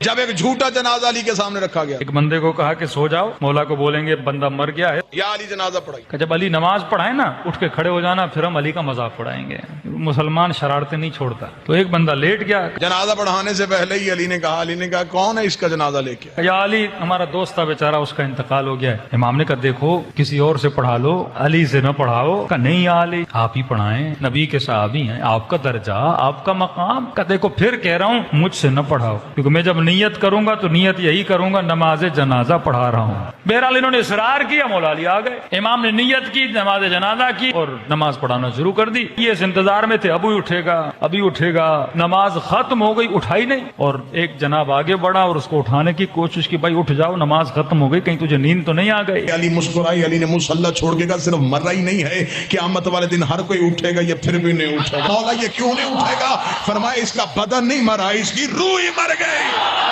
جب ایک جھوٹا جنازہ علی کے سامنے رکھا گیا, ایک بندے کو کہا کہ سو جاؤ, مولا کو بولیں گے بندہ مر گیا ہے, یا علی جنازہ پڑھائی. کہ جب علی نماز پڑھائے نا اٹھ کے کھڑے ہو جانا, پھر ہم علی کا مذاق پڑھائیں گے. مسلمان شرارتیں نہیں چھوڑتا. تو ایک بندہ لیٹ گیا, جنازہ پڑھانے سے پہلے ہی علی نے کہا کون ہے اس کا جنازہ لے کے؟ یا علی ہمارا دوست تھا بیچارہ, اس کا انتقال ہو گیا ہے. امام نے کہا دیکھو کسی اور سے پڑھا لو, علی سے نہ پڑھاؤ. کہا نہیں یا علی آپ ہی پڑھائیں, نبی کے صحابی ہیں, آپ کا درجہ آپ کا مقام. کہ دیکھو پھر کہہ رہا ہوں مجھ سے نہ پڑھاؤ, کیونکہ میں جب نیت کروں گا تو نیت یہی کروں گا نماز جنازہ پڑھا رہا ہوں. بہرحال انہوں نے اصرار کیا, مولا علی آ گئے. امام نے نیت کی, نماز جنازہ کی اور نماز پڑھانا شروع کر دی. یہ اس انتظار میں تھے ابھی اٹھے گا ابھی اٹھے گا. نماز ختم ہو گئی, اٹھائی نہیں. اور ایک جناب آگے بڑھا اور اس کو اٹھانے کی کوشش کی, بھائی اٹھ جاؤ نماز ختم ہو گئی, کہیں تجھے نیند تو نہیں آ گئی. علی مسکرائی, علی نے مصلی چھوڑ کے کہا صرف مرا ہی نہیں ہے, قیامت والے دن ہر کوئی اٹھے گا, یہ پھر بھی نہیں اٹھے گا. مولا یہ کیوں نہیں اٹھے گا؟ فرمایا اس کا بدن نہیں مرا, اس کی روح ہی مر گئی.